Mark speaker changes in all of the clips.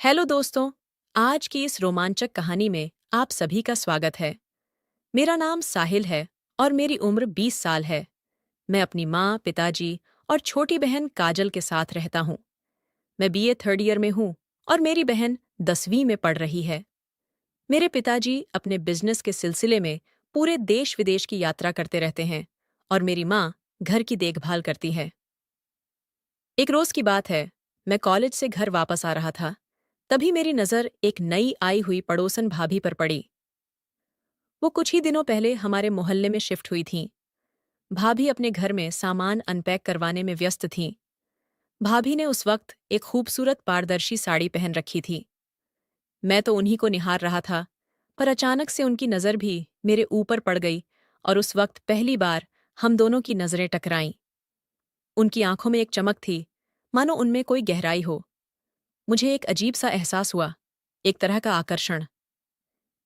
Speaker 1: Hello दोस्तों। आज की इस रोमांचक कहानी में आप सभी का स्वागत है। मेरा नाम साहिल है और मेरी उम्र 20 साल है। मैं अपनी माँ, पिताजी और छोटी बहन काजल के साथ रहता हूँ। मैं बीए थर्ड ईयर में हूँ और मेरी बहन 10वीं में पढ़ रही है। मेरे पिताजी अपने बिजनेस के सिलसिले में पूरे देश विदेश की यात्रा करते रहते हैं और मेरी माँ घर की देखभाल करती है। एक रोज की बात है, मैं कॉलेज से घर वापस आ रहा था। तभी मेरी नज़र एक नई आई हुई पड़ोसन भाभी पर पड़ी। वो कुछ ही दिनों पहले हमारे मोहल्ले में शिफ्ट हुई थीं। भाभी अपने घर में सामान अनपैक करवाने में व्यस्त थीं। भाभी ने उस वक्त एक खूबसूरत पारदर्शी साड़ी पहन रखी थी। मैं तो उन्हीं को निहार रहा था, पर अचानक से उनकी नज़र भी मेरे ऊपर पड़ गई और उस वक्त पहली बार हम दोनों की नज़रें टकराईं। उनकी आंखों में एक चमक थी, मानो उनमें कोई गहराई हो। मुझे एक अजीब सा एहसास हुआ, एक तरह का आकर्षण।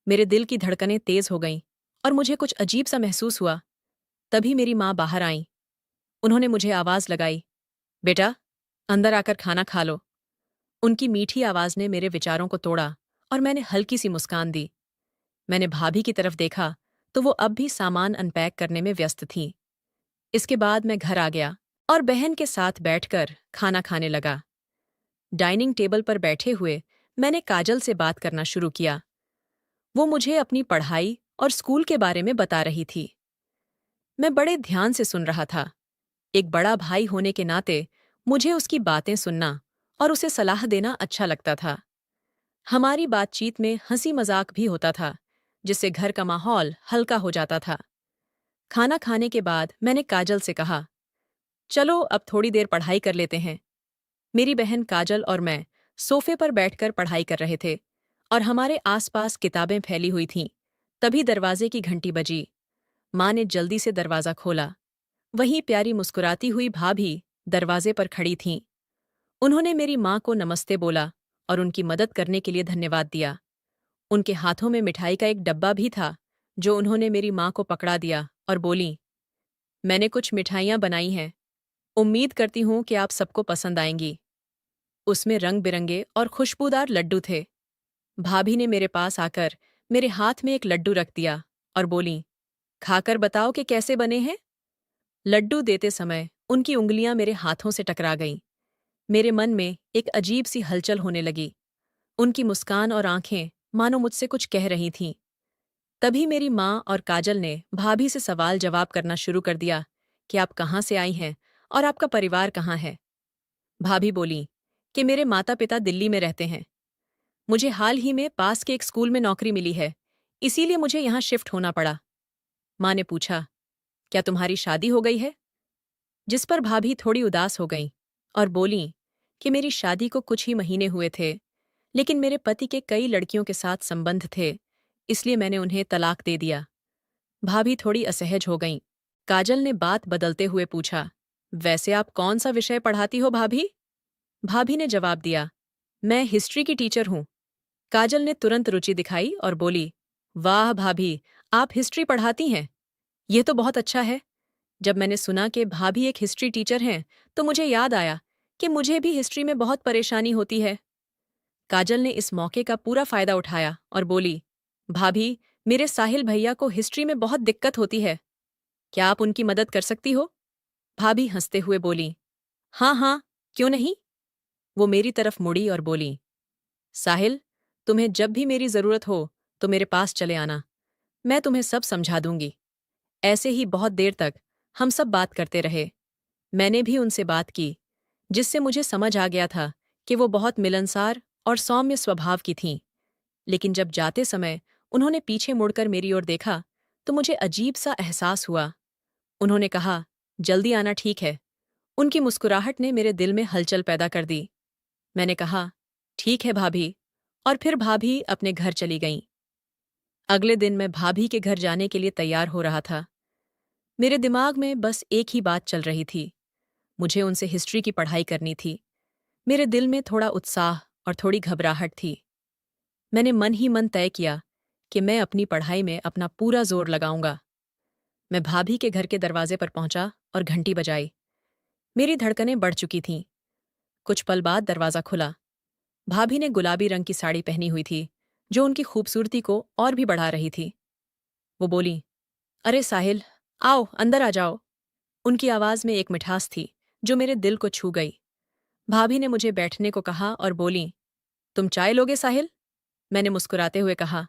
Speaker 1: मेरे दिल की धड़कनें तेज हो गईं और मुझे कुछ अजीब सा महसूस हुआ। तभी मेरी माँ बाहर आईं। उन्होंने मुझे आवाज लगाई, बेटा, अंदर आकर खाना खा लो। उनकी मीठी आवाज ने मेरे विचारों को तोड़ा और मैंने हल्की सी मुस्कान दी। मैंने भाभी की तरफ देखा तो वो अब भी सामान अनपैक करने में व्यस्त थीं। इसके बाद मैं घर आ गया और बहन के साथ बैठकर खाना खाने लगा। डाइनिंग टेबल पर बैठे हुए मैंने काजल से बात करना शुरू किया। वो मुझे अपनी पढ़ाई और स्कूल के बारे में बता रही थी। मैं बड़े ध्यान से सुन रहा था। एक बड़ा भाई होने के नाते मुझे उसकी बातें सुनना और उसे सलाह देना अच्छा लगता था। हमारी बातचीत में हंसी मजाक भी होता था, जिससे घर का माहौल हल्का हो जाता था। खाना खाने के बाद मैंने काजल से कहा, चलो अब थोड़ी देर पढ़ाई कर लेते हैं। मेरी बहन काजल और मैं सोफे पर बैठकर पढ़ाई कर रहे थे और हमारे आसपास किताबें फैली हुई थीं। तभी दरवाजे की घंटी बजी। माँ ने जल्दी से दरवाजा खोला। वहीं प्यारी मुस्कुराती हुई भाभी दरवाजे पर खड़ी थीं। उन्होंने मेरी माँ को नमस्ते बोला और उनकी मदद करने के लिए धन्यवाद दिया। उनके हाथों में मिठाई का एक डब्बा भी था, जो उन्होंने मेरी माँ को पकड़ा दिया और बोली, मैंने कुछ मिठाइयाँ बनाई हैं। उम्मीद करती हूँ कि आप सबको पसंद आएंगी। उसमें रंग बिरंगे और खुशबूदार लड्डू थे। भाभी ने मेरे पास आकर मेरे हाथ में एक लड्डू रख दिया और बोली, खाकर बताओ कि कैसे बने हैं। लड्डू देते समय उनकी उंगलियां मेरे हाथों से टकरा गईं। मेरे मन में एक अजीब सी हलचल होने लगी। उनकी मुस्कान और आंखें मानो मुझसे कुछ कह रही थीं। तभी मेरी माँ और काजल ने भाभी से सवाल जवाब करना शुरू कर दिया कि आप कहाँ से आई हैं और आपका परिवार कहाँ है। भाभी बोली कि मेरे माता पिता दिल्ली में रहते हैं। मुझे हाल ही में पास के एक स्कूल में नौकरी मिली है, इसीलिए मुझे यहाँ शिफ्ट होना पड़ा। माँ ने पूछा, क्या तुम्हारी शादी हो गई है? जिस पर भाभी थोड़ी उदास हो गईं और बोलीं कि मेरी शादी को कुछ ही महीने हुए थे, लेकिन मेरे पति के कई लड़कियों के साथ संबंध थे, इसलिए मैंने उन्हें तलाक दे दिया। भाभी थोड़ी असहज हो गईं। काजल ने बात बदलते हुए पूछा, वैसे आप कौन सा विषय पढ़ाती हो भाभी? भाभी ने जवाब दिया, मैं हिस्ट्री की टीचर हूँ। काजल ने तुरंत रुचि दिखाई और बोली, वाह भाभी, आप हिस्ट्री पढ़ाती हैं। ये तो बहुत अच्छा है। जब मैंने सुना कि भाभी एक हिस्ट्री टीचर हैं, तो मुझे याद आया कि मुझे भी हिस्ट्री में बहुत परेशानी होती है। काजल ने इस मौके का पूरा फायदा उठाया और बोली, भाभी, मेरे साहिल भैया को हिस्ट्री में बहुत दिक्कत होती है। क्या आप उनकी मदद कर सकती हो? भाभी हंसते हुए बोली, हाँ हाँ, क्यों नहीं। वो मेरी तरफ मुड़ी और बोली, साहिल, तुम्हें जब भी मेरी जरूरत हो तो मेरे पास चले आना, मैं तुम्हें सब समझा दूंगी। ऐसे ही बहुत देर तक हम सब बात करते रहे। मैंने भी उनसे बात की, जिससे मुझे समझ आ गया था कि वो बहुत मिलनसार और सौम्य स्वभाव की थीं। लेकिन जब जाते समय उन्होंने पीछे मुड़कर मेरी ओर देखा तो मुझे अजीब सा एहसास हुआ। उन्होंने कहा, जल्दी आना, ठीक है। उनकी मुस्कुराहट ने मेरे दिल में हलचल पैदा कर दी। मैंने कहा, ठीक है भाभी, और फिर भाभी अपने घर चली गईं। अगले दिन मैं भाभी के घर जाने के लिए तैयार हो रहा था। मेरे दिमाग में बस एक ही बात चल रही थी, मुझे उनसे हिस्ट्री की पढ़ाई करनी थी। मेरे दिल में थोड़ा उत्साह और थोड़ी घबराहट थी। मैंने मन ही मन तय किया कि मैं अपनी पढ़ाई में अपना पूरा जोर लगाऊंगा। मैं भाभी के घर के दरवाजे पर पहुंचा और घंटी बजाई। मेरी धड़कनें बढ़ चुकी थीं। कुछ पल बाद दरवाजा खुला। भाभी ने गुलाबी रंग की साड़ी पहनी हुई थी, जो उनकी खूबसूरती को और भी बढ़ा रही थी। वो बोली, अरे साहिल, आओ अंदर आ जाओ। उनकी आवाज़ में एक मिठास थी, जो मेरे दिल को छू गई। भाभी ने मुझे बैठने को कहा और बोली, तुम चाय लोगे साहिल? मैंने मुस्कुराते हुए कहा,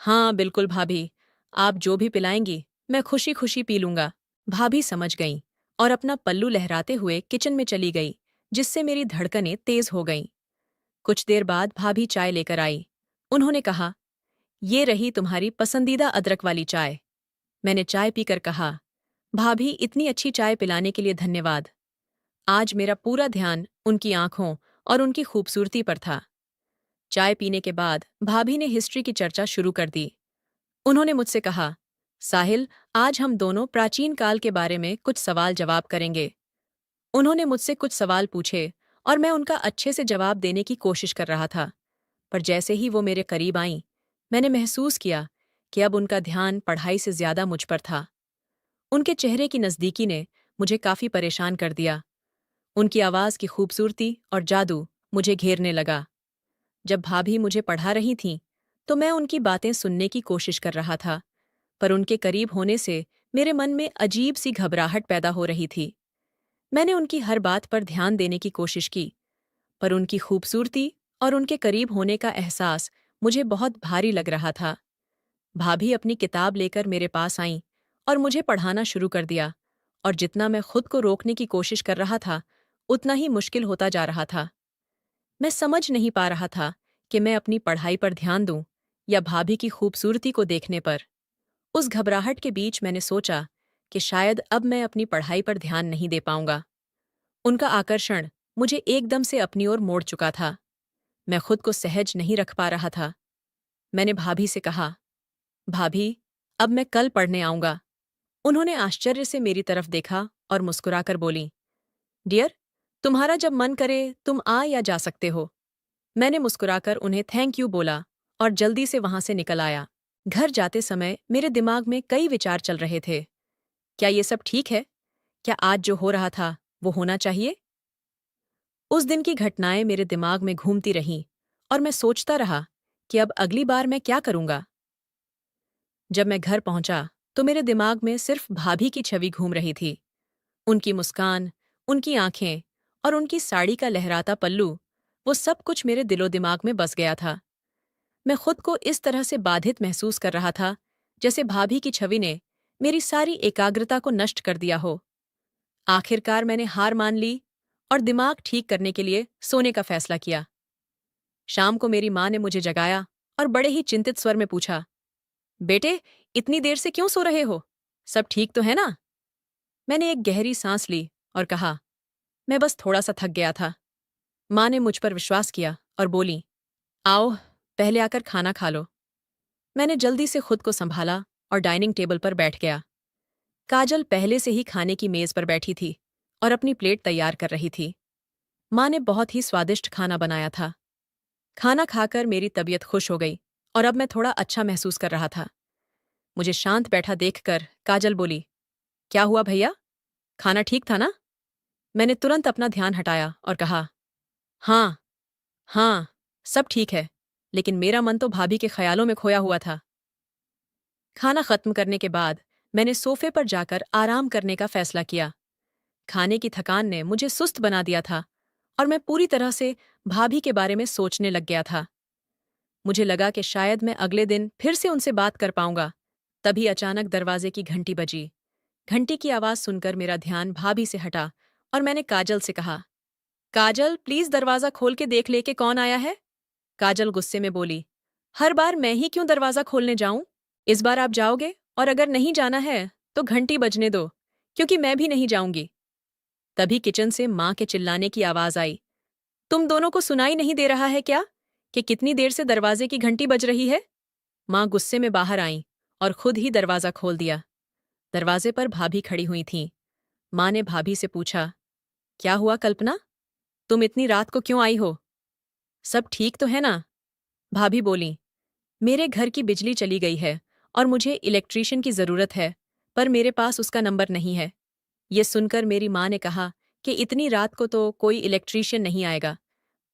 Speaker 1: हाँ बिल्कुल भाभी, आप जो भी पिलाएंगी मैं खुशी खुशी पी लूंगा। भाभी समझ गईं और अपना पल्लू लहराते हुए किचन में चली गई, जिससे मेरी धड़कनें तेज हो गईं। कुछ देर बाद भाभी चाय लेकर आई। उन्होंने कहा, ये रही तुम्हारी पसंदीदा अदरक वाली चाय। मैंने चाय पीकर कहा, भाभी इतनी अच्छी चाय पिलाने के लिए धन्यवाद। आज मेरा पूरा ध्यान उनकी आंखों और उनकी खूबसूरती पर था। चाय पीने के बाद भाभी ने हिस्ट्री की चर्चा शुरू कर दी। उन्होंने मुझसे कहा, साहिल, आज हम दोनों प्राचीन काल के बारे में कुछ सवाल जवाब करेंगे। उन्होंने मुझसे कुछ सवाल पूछे और मैं उनका अच्छे से जवाब देने की कोशिश कर रहा था, पर जैसे ही वो मेरे करीब आईं, मैंने महसूस किया कि अब उनका ध्यान पढ़ाई से ज्यादा मुझ पर था। उनके चेहरे की नज़दीकी ने मुझे काफी परेशान कर दिया। उनकी आवाज़ की खूबसूरती और जादू मुझे घेरने लगा। जब भाभी मुझे पढ़ा रही थीं, तो मैं उनकी बातें सुनने की कोशिश कर रहा था, पर उनके करीब होने से मेरे मन में अजीब सी घबराहट पैदा हो रही थी। मैंने उनकी हर बात पर ध्यान देने की कोशिश की, पर उनकी खूबसूरती और उनके करीब होने का एहसास मुझे बहुत भारी लग रहा था। भाभी अपनी किताब लेकर मेरे पास आईं और मुझे पढ़ाना शुरू कर दिया, और जितना मैं खुद को रोकने की कोशिश कर रहा था, उतना ही मुश्किल होता जा रहा था। मैं समझ नहीं पा रहा था कि मैं अपनी पढ़ाई पर ध्यान दूं या भाभी की खूबसूरती को देखने पर। उस घबराहट के बीच मैंने सोचा कि शायद अब मैं अपनी पढ़ाई पर ध्यान नहीं दे पाऊंगा। उनका आकर्षण मुझे एकदम से अपनी ओर मोड़ चुका था। मैं खुद को सहज नहीं रख पा रहा था। मैंने भाभी से कहा, भाभी, अब मैं कल पढ़ने आऊंगा। उन्होंने आश्चर्य से मेरी तरफ देखा और मुस्कुराकर बोली, डियर, तुम्हारा जब मन करे तुम आ या जा सकते हो। मैंने मुस्कुराकर उन्हें थैंक यू बोला और जल्दी से वहां से निकल आया। घर जाते समय मेरे दिमाग में कई विचार चल रहे थे। क्या ये सब ठीक है? क्या आज जो हो रहा था वो होना चाहिए? उस दिन की घटनाएं मेरे दिमाग में घूमती रहीं और मैं सोचता रहा कि अब अगली बार मैं क्या करूंगा। जब मैं घर पहुंचा तो मेरे दिमाग में सिर्फ भाभी की छवि घूम रही थी। उनकी मुस्कान, उनकी आंखें और उनकी साड़ी का लहराता पल्लू, वो सब कुछ मेरे दिलो दिमाग में बस गया था। मैं खुद को इस तरह से बाधित महसूस कर रहा था, जैसे भाभी की छवि ने मेरी सारी एकाग्रता को नष्ट कर दिया हो। आखिरकार मैंने हार मान ली और दिमाग ठीक करने के लिए सोने का फैसला किया। शाम को मेरी माँ ने मुझे जगाया और बड़े ही चिंतित स्वर में पूछा, बेटे, इतनी देर से क्यों सो रहे हो? सब ठीक तो है ना? मैंने एक गहरी सांस ली और कहा, मैं बस थोड़ा सा थक गया था। माँ ने मुझ पर विश्वास किया और बोली, आओ, पहले आकर खाना खा लो। मैंने जल्दी से खुद को संभाला और डाइनिंग टेबल पर बैठ गया। काजल पहले से ही खाने की मेज पर बैठी थी और अपनी प्लेट तैयार कर रही थी। माँ ने बहुत ही स्वादिष्ट खाना बनाया था। खाना खाकर मेरी तबीयत खुश हो गई और अब मैं थोड़ा अच्छा महसूस कर रहा था। मुझे शांत बैठा देखकर काजल बोली, क्या हुआ भैया? खाना ठीक था ना? मैंने तुरंत अपना ध्यान हटाया और कहा, हाँ, हाँ, सब ठीक है, लेकिन मेरा मन तो भाभी के ख्यालों में खोया हुआ था। खाना खत्म करने के बाद मैंने सोफे पर जाकर आराम करने का फैसला किया। खाने की थकान ने मुझे सुस्त बना दिया था और मैं पूरी तरह से भाभी के बारे में सोचने लग गया था। मुझे लगा कि शायद मैं अगले दिन फिर से उनसे बात कर पाऊंगा। तभी अचानक दरवाजे की घंटी बजी। घंटी की आवाज सुनकर मेरा ध्यान भाभी से हटा और मैंने काजल से कहा, काजल, प्लीज दरवाजा खोल के देख ले कि कौन आया है। काजल गुस्से में बोली, हर बार मैं ही क्यों दरवाजा खोलने जाऊं? इस बार आप जाओगे, और अगर नहीं जाना है तो घंटी बजने दो, क्योंकि मैं भी नहीं जाऊंगी। तभी किचन से माँ के चिल्लाने की आवाज आई, तुम दोनों को सुनाई नहीं दे रहा है क्या कि कितनी देर से दरवाजे की घंटी बज रही है? माँ गुस्से में बाहर आईं और खुद ही दरवाजा खोल दिया। दरवाजे पर भाभी खड़ी हुई थीं। माँ ने भाभी से पूछा, क्या हुआ कल्पना? तुम इतनी रात को क्यों आई हो? सब ठीक तो है ना? भाभी बोली, मेरे घर की बिजली चली गई है और मुझे इलेक्ट्रीशियन की जरूरत है, पर मेरे पास उसका नंबर नहीं है। ये सुनकर मेरी माँ ने कहा कि इतनी रात को तो कोई इलेक्ट्रीशियन नहीं आएगा,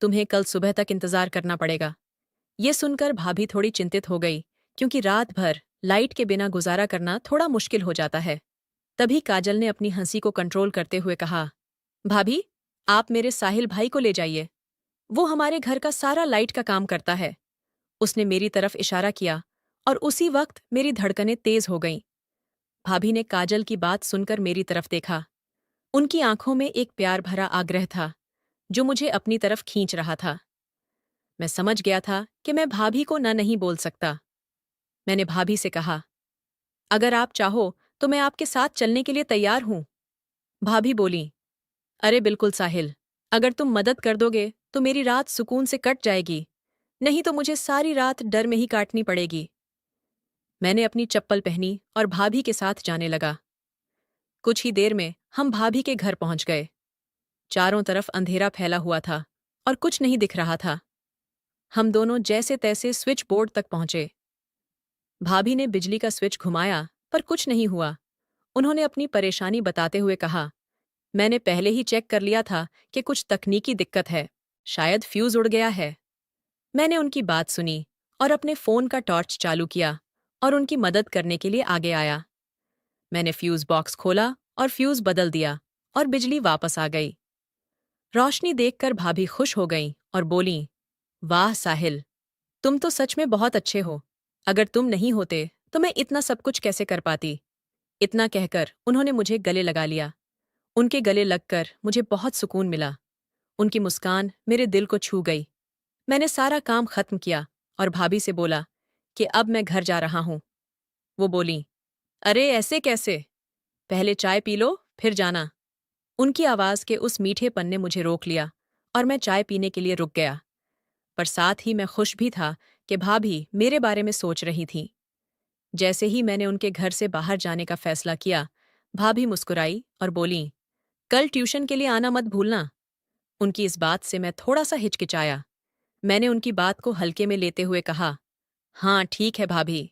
Speaker 1: तुम्हें कल सुबह तक इंतजार करना पड़ेगा। ये सुनकर भाभी थोड़ी चिंतित हो गई, क्योंकि रात भर लाइट के बिना गुजारा करना थोड़ा मुश्किल हो जाता है। तभी काजल ने अपनी हंसी को कंट्रोल करते हुए कहा, भाभी, आप मेरे साहिल भाई को ले जाइए। वो हमारे घर का सारा लाइट का काम करता है। उसने मेरी तरफ इशारा किया और उसी वक्त मेरी धड़कनें तेज हो गईं। भाभी ने काजल की बात सुनकर मेरी तरफ देखा। उनकी आंखों में एक प्यार भरा आग्रह था, जो मुझे अपनी तरफ खींच रहा था। मैं समझ गया था कि मैं भाभी को न नहीं बोल सकता। मैंने भाभी से कहा, अगर आप चाहो तो मैं आपके साथ चलने के लिए तैयार हूं। भाभी बोली, अरे बिल्कुल साहिल, अगर तुम मदद कर दोगे तो मेरी रात सुकून से कट जाएगी, नहीं तो मुझे सारी रात डर में ही काटनी पड़ेगी। मैंने अपनी चप्पल पहनी और भाभी के साथ जाने लगा। कुछ ही देर में हम भाभी के घर पहुंच गए। चारों तरफ अंधेरा फैला हुआ था और कुछ नहीं दिख रहा था। हम दोनों जैसे तैसे स्विच बोर्ड तक पहुंचे। भाभी ने बिजली का स्विच घुमाया पर कुछ नहीं हुआ। उन्होंने अपनी परेशानी बताते हुए कहा, मैंने पहले ही चेक कर लिया था कि कुछ तकनीकी दिक्कत है, शायद फ्यूज उड़ गया है। मैंने उनकी बात सुनी और अपने फोन का टॉर्च चालू किया और उनकी मदद करने के लिए आगे आया। मैंने फ्यूज बॉक्स खोला और फ्यूज बदल दिया और बिजली वापस आ गई। रोशनी देखकर भाभी खुश हो गईं और बोलीं, वाह साहिल, तुम तो सच में बहुत अच्छे हो। अगर तुम नहीं होते तो मैं इतना सब कुछ कैसे कर पाती। इतना कहकर उन्होंने मुझे गले लगा लिया। उनके गले लगकर मुझे बहुत सुकून मिला। उनकी मुस्कान मेरे दिल को छू गई। मैंने सारा काम खत्म किया और भाभी से बोला कि अब मैं घर जा रहा हूं। वो बोली, अरे ऐसे कैसे, पहले चाय पी लो फिर जाना। उनकी आवाज के उस मीठेपन ने मुझे रोक लिया और मैं चाय पीने के लिए रुक गया। पर साथ ही मैं खुश भी था कि भाभी मेरे बारे में सोच रही थीं। जैसे ही मैंने उनके घर से बाहर जाने का फैसला किया, भाभी मुस्कुराई और बोलीं, कल ट्यूशन के लिए आना मत भूलना। उनकी इस बात से मैं थोड़ा सा हिचकिचाया। मैंने उनकी बात को हल्के में लेते हुए कहा, हाँ ठीक है भाभी।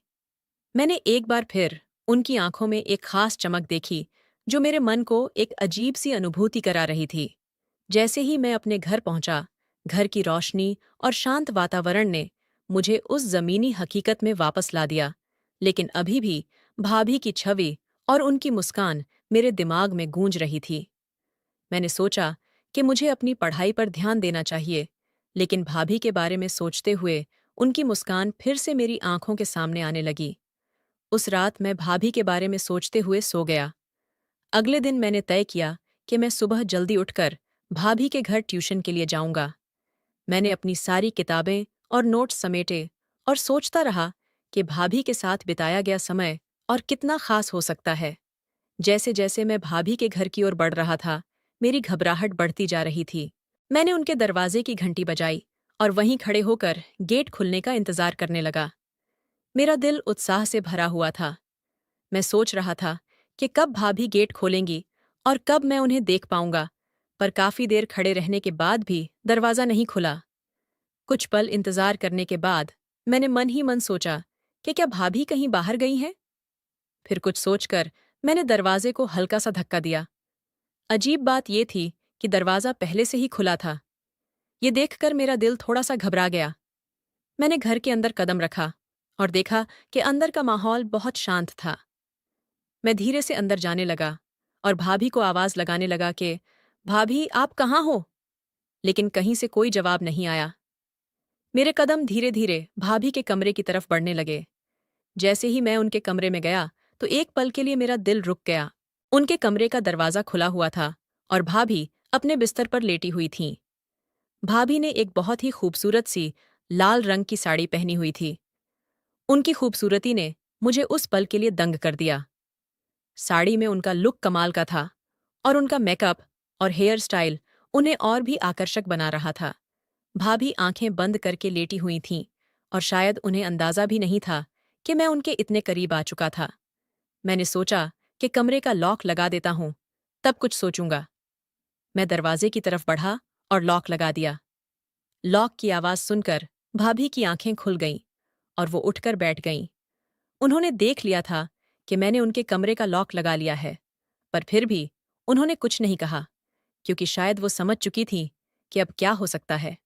Speaker 1: मैंने एक बार फिर उनकी आंखों में एक खास चमक देखी, जो मेरे मन को एक अजीब सी अनुभूति करा रही थी। जैसे ही मैं अपने घर पहुंचा, घर की रोशनी और शांत वातावरण ने मुझे उस जमीनी हकीकत में वापस ला दिया। लेकिन अभी भी भाभी की छवि और उनकी मुस्कान मेरे दिमाग में गूंज रही थी। मैंने सोचा कि मुझे अपनी पढ़ाई पर ध्यान देना चाहिए, लेकिन भाभी के बारे में सोचते हुए उनकी मुस्कान फिर से मेरी आंखों के सामने आने लगी। उस रात मैं भाभी के बारे में सोचते हुए सो गया। अगले दिन मैंने तय किया कि मैं सुबह जल्दी उठकर भाभी के घर ट्यूशन के लिए जाऊंगा। मैंने अपनी सारी किताबें और नोट्स समेटे और सोचता रहा कि भाभी के साथ बिताया गया समय और कितना खास हो सकता है। जैसे जैसे मैं भाभी के घर की ओर बढ़ रहा था, मेरी घबराहट बढ़ती जा रही थी। मैंने उनके दरवाजे की घंटी बजाई और वहीं खड़े होकर गेट खुलने का इंतजार करने लगा। मेरा दिल उत्साह से भरा हुआ था। मैं सोच रहा था कि कब भाभी गेट खोलेंगी और कब मैं उन्हें देख पाऊंगा, पर काफी देर खड़े रहने के बाद भी दरवाजा नहीं खुला। कुछ पल इंतजार करने के बाद मैंने मन ही मन सोचा कि क्या भाभी कहीं बाहर गई हैं? फिर कुछ सोचकर मैंने दरवाजे को हल्का सा धक्का दिया। अजीब बात यह थी कि दरवाजा पहले से ही खुला था। ये देखकर मेरा दिल थोड़ा सा घबरा गया। मैंने घर के अंदर कदम रखा और देखा कि अंदर का माहौल बहुत शांत था। मैं धीरे से अंदर जाने लगा और भाभी को आवाज लगाने लगा कि भाभी आप कहाँ हो? लेकिन कहीं से कोई जवाब नहीं आया। मेरे कदम धीरे धीरे भाभी के कमरे की तरफ बढ़ने लगे। जैसे ही मैं उनके कमरे में गया तो एक पल के लिए मेरा दिल रुक गया। उनके कमरे का दरवाजा खुला हुआ था और भाभी अपने बिस्तर पर लेटी हुई थीं। भाभी ने एक बहुत ही खूबसूरत सी लाल रंग की साड़ी पहनी हुई थी। उनकी खूबसूरती ने मुझे उस पल के लिए दंग कर दिया। साड़ी में उनका लुक कमाल का था और उनका मेकअप और हेयर स्टाइल उन्हें और भी आकर्षक बना रहा था। भाभी आंखें बंद करके लेटी हुई थीं और शायद उन्हें अंदाजा भी नहीं था कि मैं उनके इतने करीब आ चुका था। मैंने सोचा कि कमरे का लॉक लगा देता हूं, तब कुछ सोचूंगा। मैं दरवाजे की तरफ बढ़ा और लॉक लगा दिया। लॉक की आवाज सुनकर भाभी की आंखें खुल गईं और वो उठकर बैठ गईं। उन्होंने देख लिया था कि मैंने उनके कमरे का लॉक लगा लिया है, पर फिर भी उन्होंने कुछ नहीं कहा, क्योंकि शायद वो समझ चुकी थीं कि अब क्या हो सकता है।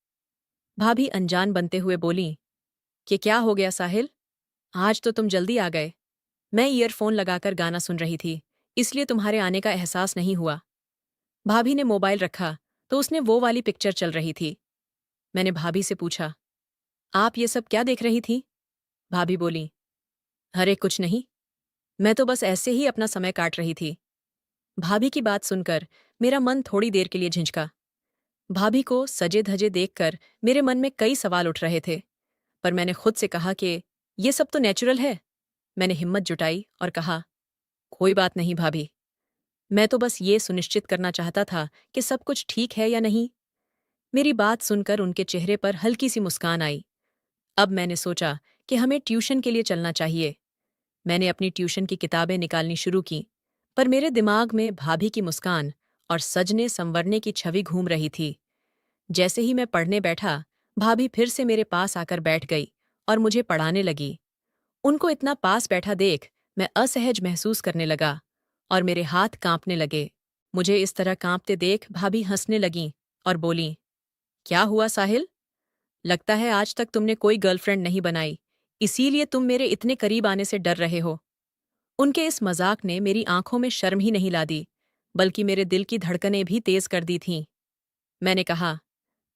Speaker 1: भाभी अनजान बनते हुए बोली कि क्या हो गया साहिल, आज तो तुम जल्दी आ गए। मैं ईयरफोन लगाकर गाना सुन रही थी, इसलिए तुम्हारे आने का एहसास नहीं हुआ। भाभी ने मोबाइल रखा तो उसने वो वाली पिक्चर चल रही थी। मैंने भाभी से पूछा, आप ये सब क्या देख रही थी? भाभी बोली, अरे कुछ नहीं, मैं तो बस ऐसे ही अपना समय काट रही थी। भाभी की बात सुनकर मेरा मन थोड़ी देर के लिए झिझका। भाभी को सजे धजे देखकर मेरे मन में कई सवाल उठ रहे थे, पर मैंने खुद से कहा कि ये सब तो नेचुरल है। मैंने हिम्मत जुटाई और कहा, कोई बात नहीं भाभी, मैं तो बस ये सुनिश्चित करना चाहता था कि सब कुछ ठीक है या नहीं। मेरी बात सुनकर उनके चेहरे पर हल्की सी मुस्कान आई। अब मैंने सोचा कि हमें ट्यूशन के लिए चलना चाहिए। मैंने अपनी ट्यूशन की किताबें निकालनी शुरू की, पर मेरे दिमाग में भाभी की मुस्कान और सजने संवरने की छवि घूम रही थी। जैसे ही मैं पढ़ने बैठा, भाभी फिर से मेरे पास आकर बैठ गई और मुझे पढ़ाने लगी। उनको इतना पास बैठा देख मैं असहज महसूस करने लगा और मेरे हाथ कांपने लगे। मुझे इस तरह कांपते देख भाभी हंसने लगीं और बोलीं, क्या हुआ साहिल? लगता है आज तक तुमने कोई गर्लफ्रेंड नहीं बनाई, इसीलिए तुम मेरे इतने करीब आने से डर रहे हो। उनके इस मजाक ने मेरी आंखों में शर्म ही नहीं ला दी, बल्कि मेरे दिल की धड़कनें भी तेज कर दी थीं। मैंने कहा,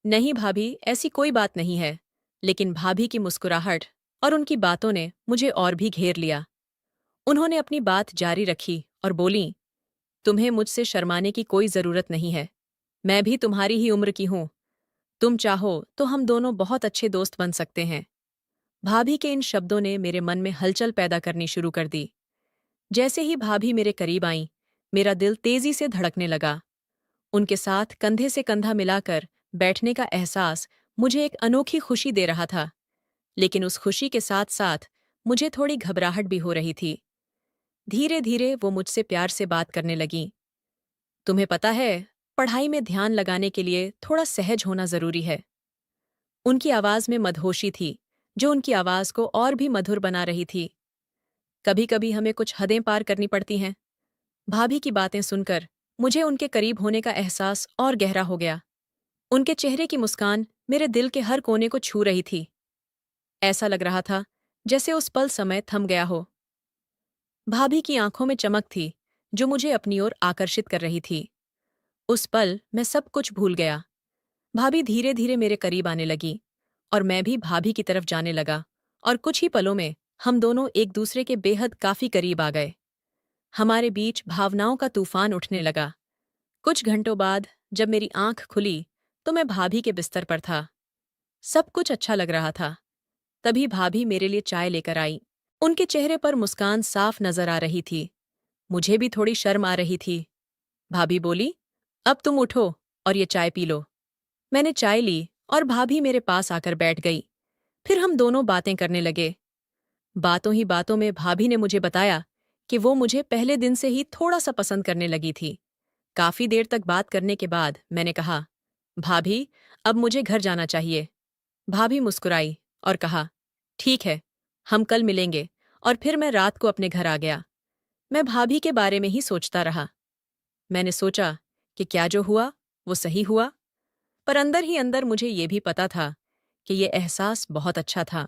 Speaker 1: नहीं भाभी, ऐसी कोई बात नहीं है। लेकिन भाभी की मुस्कुराहट और उनकी बातों ने मुझे और भी घेर लिया। उन्होंने अपनी बात जारी रखी और बोलीं, तुम्हें मुझसे शर्माने की कोई जरूरत नहीं है। मैं भी तुम्हारी ही उम्र की हूं। तुम चाहो तो हम दोनों बहुत अच्छे दोस्त बन सकते हैं। भाभी के इन शब्दों ने मेरे मन में हलचल पैदा करनी शुरू कर दी। जैसे ही भाभी मेरे करीब आईं, मेरा दिल तेजी से धड़कने लगा। उनके साथ कंधे से कंधा मिलाकर बैठने का एहसास मुझे एक अनोखी खुशी दे रहा था, लेकिन उस खुशी के साथ साथ मुझे थोड़ी घबराहट भी हो रही थी। धीरे धीरे वो मुझसे प्यार से बात करने लगीं। तुम्हें पता है, पढ़ाई में ध्यान लगाने के लिए थोड़ा सहज होना जरूरी है। उनकी आवाज में मदहोशी थी, जो उनकी आवाज को और भी मधुर बना रही थी। कभी कभी हमें कुछ हदें पार करनी पड़ती हैं। भाभी की बातें सुनकर मुझे उनके करीब होने का एहसास और गहरा हो गया। उनके चेहरे की मुस्कान मेरे दिल के हर कोने को छू रही थी। ऐसा लग रहा था जैसे उस पल समय थम गया हो। भाभी की आंखों में चमक थी, जो मुझे अपनी ओर आकर्षित कर रही थी। उस पल मैं सब कुछ भूल गया। भाभी धीरे धीरे मेरे करीब आने लगी और मैं भी भाभी की तरफ जाने लगा, और कुछ ही पलों में हम दोनों एक दूसरे के बेहद काफी करीब आ गए। हमारे बीच भावनाओं का तूफान उठने लगा। कुछ घंटों बाद जब मेरी आंख खुली तो मैं भाभी के बिस्तर पर था। सब कुछ अच्छा लग रहा था। तभी भाभी मेरे लिए चाय लेकर आई। उनके चेहरे पर मुस्कान साफ नजर आ रही थी। मुझे भी थोड़ी शर्म आ रही थी। भाभी बोली, अब तुम उठो और ये चाय पी लो। मैंने चाय ली और भाभी मेरे पास आकर बैठ गई। फिर हम दोनों बातें करने लगे। बातों ही बातों में भाभी ने मुझे बताया कि वो मुझे पहले दिन से ही थोड़ा सा पसंद करने लगी थी। काफी देर तक बात करने के बाद मैंने कहा, भाभी, अब मुझे घर जाना चाहिए। भाभी मुस्कुराई और कहा, ठीक है, हम कल मिलेंगे। और फिर मैं रात को अपने घर आ गया। मैं भाभी के बारे में ही सोचता रहा। मैंने सोचा कि क्या जो हुआ वो सही हुआ, पर अंदर ही अंदर मुझे ये भी पता था कि ये एहसास बहुत अच्छा था।